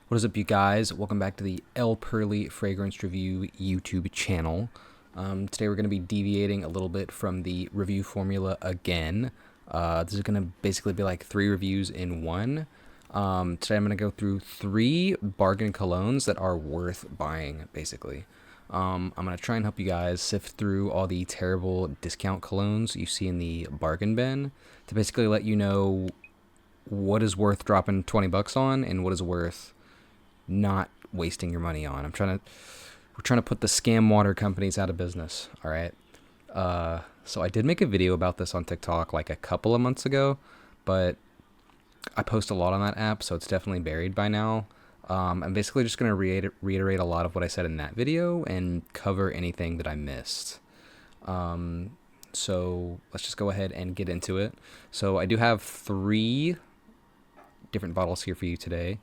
What is up, you guys? Welcome back to the El Pearly Fragrance Review YouTube channel. Today we're going to be deviating a little bit from the review formula again. This is going to basically be like 3 reviews in one. Today I'm going to go through 3 bargain colognes that are worth buying, basically. I'm going to try and help you guys sift through all the terrible discount colognes you see in the bargain bin to basically let you know what is worth dropping 20 bucks on and what is worth not wasting your money on. We're trying to put the scam water companies out of business. All right. So I did make a video about this on TikTok like a couple of months ago, but I post a lot on that app, so it's definitely buried by now. I'm basically just going to reiterate a lot of what I said in that video and cover anything that I missed. So let's just go ahead and get into it. So I do have 3 different bottles here for you today.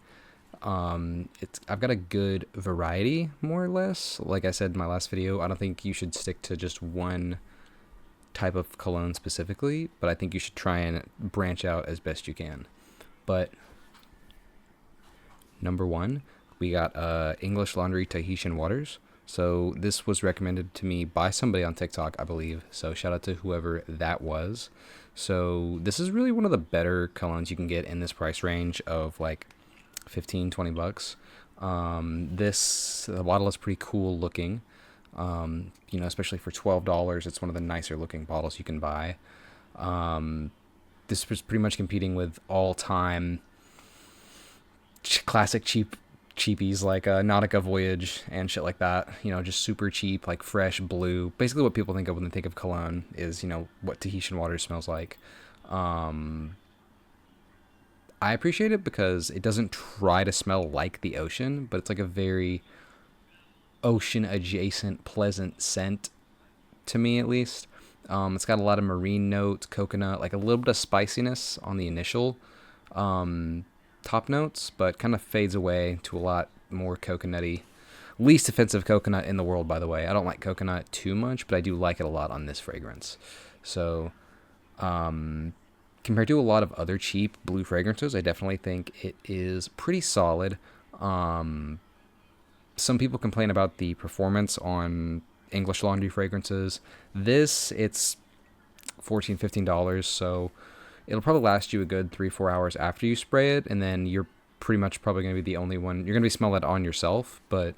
I've got a good variety, more or less. Like I said in my last video, I don't think you should stick to just one type of cologne specifically, but I think you should try and branch out as best you can. But number 1, we got English Laundry Tahitian Waters. So this was recommended to me by somebody on TikTok, I believe. So shout out to whoever that was. So this is really one of the better colognes you can get in this price range of like 15-20 bucks. The bottle is pretty cool looking. Especially for $12, it's one of the nicer looking bottles you can buy. This was pretty much competing with all-time classic cheapies like Nautica Voyage and shit like that. Just super cheap, like fresh blue. Basically what people think of when they think of cologne is, what Tahitian water smells like. I appreciate it because it doesn't try to smell like the ocean, but it's like a very ocean adjacent pleasant scent, to me at least. It's got a lot of marine notes, coconut, like a little bit of spiciness on the initial top notes, but kind of fades away to a lot more coconutty. Least offensive coconut in the world, by the way. I don't like coconut too much, but I do like it a lot on this fragrance. So compared to a lot of other cheap blue fragrances, I definitely think it is pretty solid. Some people complain about the performance on English Laundry fragrances. It's $14-15, so it'll probably last you a good 3-4 hours after you spray it, and then you're pretty much probably going to be the only one. You're going to be smelling it on yourself, but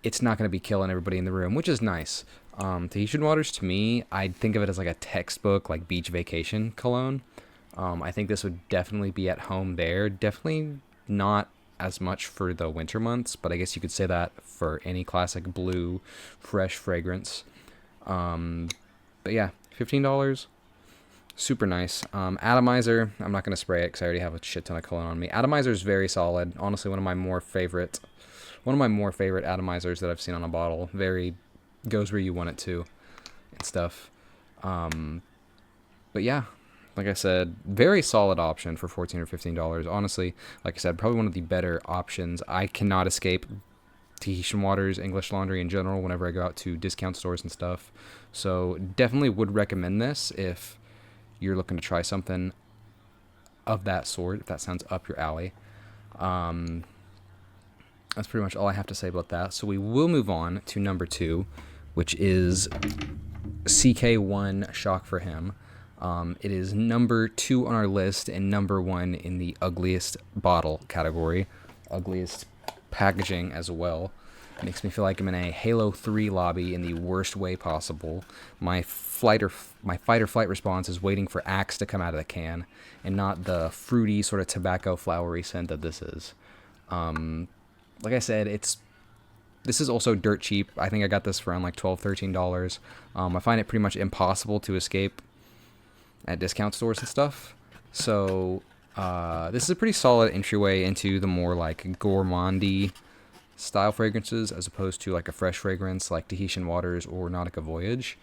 it's not going to be killing everybody in the room, which is nice. Tahitian Waters, to me, I'd think of it as like a textbook, like beach vacation cologne. I think this would definitely be at home there. Definitely not as much for the winter months, but I guess you could say that for any classic blue, fresh fragrance. But yeah, $15, super nice. Atomizer, I'm not going to spray it because I already have a shit ton of cologne on me. Atomizer is very solid. Honestly, one of my more favorite atomizers that I've seen on a bottle. Very goes where you want it to and stuff. But yeah, like I said, very solid option for $14 or $15. Honestly, like I said, probably one of the better options. I cannot escape Tahitian Waters, English Laundry in general whenever I go out to discount stores and stuff. So definitely would recommend this if you're looking to try something of that sort, if that sounds up your alley. That's pretty much all I have to say about that. So we will move on to number 2, which is CK1 Shock for Him. It is number 2 on our list and number 1 in the ugliest bottle category. Ugliest packaging as well. It makes me feel like I'm in a Halo 3 lobby in the worst way possible. My fight or flight response is waiting for Axe to come out of the can and not the fruity sort of tobacco flowery scent that this is. Like I said, this is also dirt cheap. I think I got this for around like $12-13. I find it pretty much impossible to escape at discount stores and stuff. So this is a pretty solid entryway into the more like gourmandy style fragrances as opposed to like a fresh fragrance like Tahitian Waters or Nautica Voyage.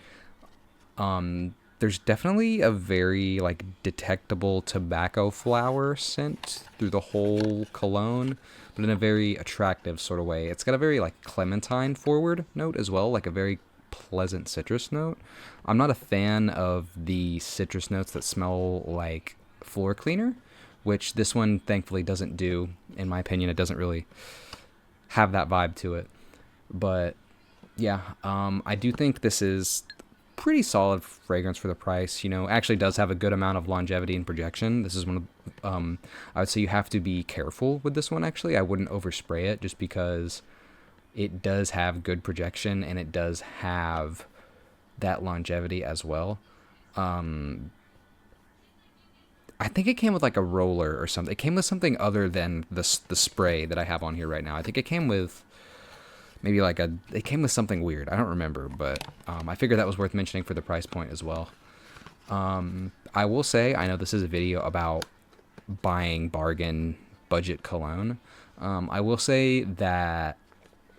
There's definitely a very like detectable tobacco flower scent through the whole cologne, but in a very attractive sort of way. It's got a very like clementine forward note as well, like a very pleasant citrus note. I'm not a fan of the citrus notes that smell like floor cleaner, which this one thankfully doesn't do. In my opinion, it doesn't really have that vibe to it. But yeah, I do think this is pretty solid fragrance for the price. Actually does have a good amount of longevity and projection. This is one of, I would say you have to be careful with this one. Actually, I wouldn't overspray it just because it does have good projection and it does have that longevity as well. I think it came with like a roller or something. It came with something other than the spray that I have on here right now. I think it came with maybe it came with something weird. I don't remember, but I figured that was worth mentioning for the price point as well. I will say, I know this is a video about buying bargain budget cologne. I will say that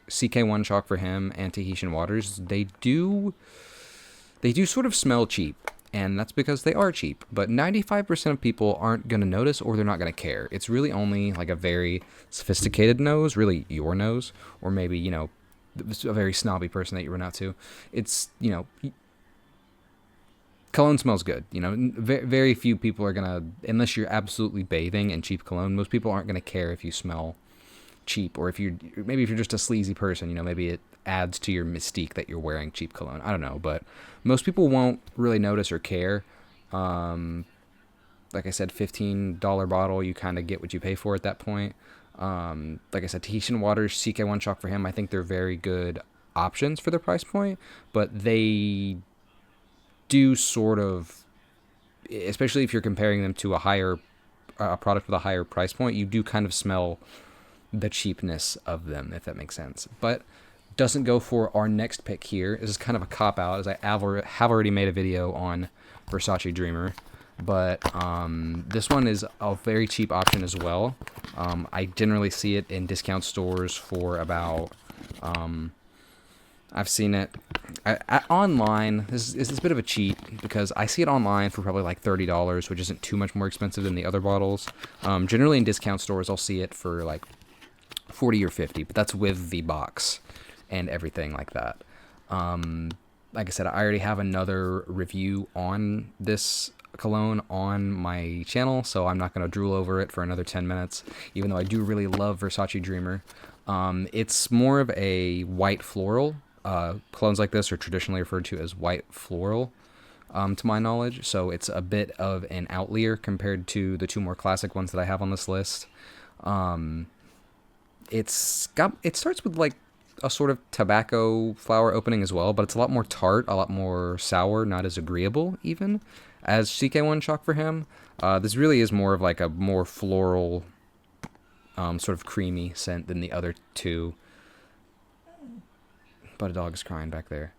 CK1 Chalk for Him and Tahitian Waters, they do sort of smell cheap. And that's because they are cheap. But 95% of people aren't going to notice or they're not going to care. It's really only like a very sophisticated nose, really your nose, or maybe, a very snobby person that you run out to. It's, cologne smells good. Very few people are going to, unless you're absolutely bathing in cheap cologne, most people aren't going to care if you smell cheap, or if you're just a sleazy person, maybe it adds to your mystique that you're wearing cheap cologne. I don't know, but most people won't really notice or care. Like I said, $15 bottle, you kind of get what you pay for at that point. Like I said, Tahitian Waters, CK1 Chalk for Him, I think they're very good options for the price point, but they do sort of, especially if you're comparing them to a product with a higher price point, you do kind of smell the cheapness of them, if that makes sense. But doesn't go for our next pick here. This is kind of a cop-out, as I have already made a video on Versace Dreamer. But this one is a very cheap option as well. I generally see it in discount stores for about... I've seen it online. This is a bit of a cheat because I see it online for probably like $30, which isn't too much more expensive than the other bottles. Generally in discount stores, I'll see it for like 40 or 50, but that's with the box and everything like that. Like I said, I already have another review on this cologne on my channel, so I'm not going to drool over it for another 10 minutes, even though I do really love Versace Dreamer. It's more of a white floral. Colognes like this are traditionally referred to as white floral, to my knowledge, so it's a bit of an outlier compared to the two more classic ones that I have on this list. It starts with like a sort of tobacco flower opening as well, but it's a lot more tart, a lot more sour, not as agreeable even as CK1 Chalk for Him. This really is more of like a more floral, sort of creamy scent than the other two. But a dog is crying back there.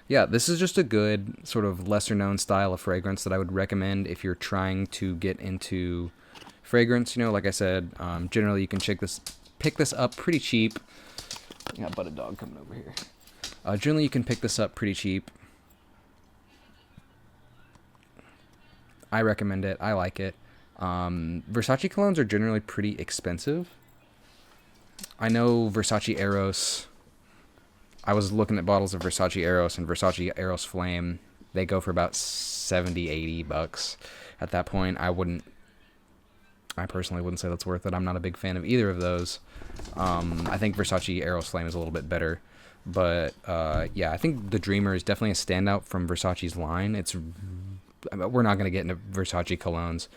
Yeah, this is just a good sort of lesser known style of fragrance that I would recommend if you're trying to get into fragrance. Like I said, generally you can pick this up pretty cheap. I got a dog coming over here. Generally you can pick this up pretty cheap. I recommend it. I like it. Versace colognes are generally pretty expensive. I know Versace Eros. I was looking at bottles of Versace Eros and Versace Eros Flame. They go for about $70-$80. At that point, I personally wouldn't say that's worth it. I'm not a big fan of either of those. I think Versace Eros Flame is a little bit better. But, yeah, I think the Dreamer is definitely a standout from Versace's line. We're not going to get into Versace colognes.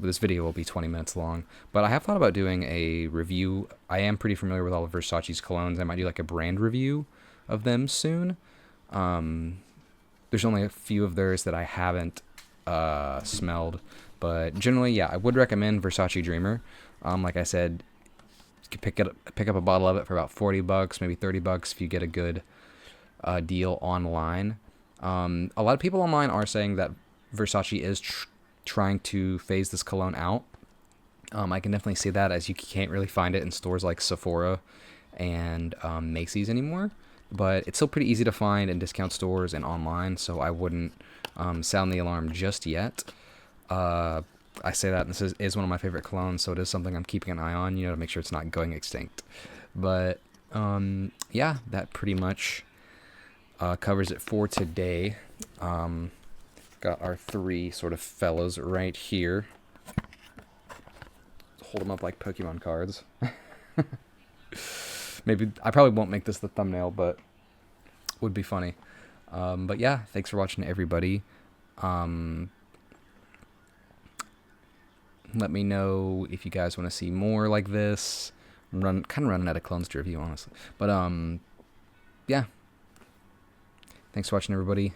This video will be 20 minutes long. But I have thought about doing a review. I am pretty familiar with all of Versace's colognes. I might do like a brand review of them soon. There's only a few of theirs that I haven't smelled. But generally, yeah, I would recommend Versace Dreamer. Like I said, you can pick up a bottle of it for about $40, maybe $30 if you get a good deal online. A lot of people online are saying that Versace is trying to phase this cologne out. I can definitely see that, as you can't really find it in stores like Sephora and Macy's anymore. But it's still pretty easy to find in discount stores and online, so I wouldn't sound the alarm just yet. I say that, and this is one of my favorite colognes, so it is something I'm keeping an eye on, to make sure it's not going extinct. But, yeah, that pretty much covers it for today. Got our three sort of fellows right here. Hold them up like Pokemon cards. Maybe I probably won't make this the thumbnail, but would be funny. But yeah, thanks for watching, everybody. Let me know if you guys want to see more like this. I'm kind of running out of clones to review, honestly. But yeah, thanks for watching, everybody.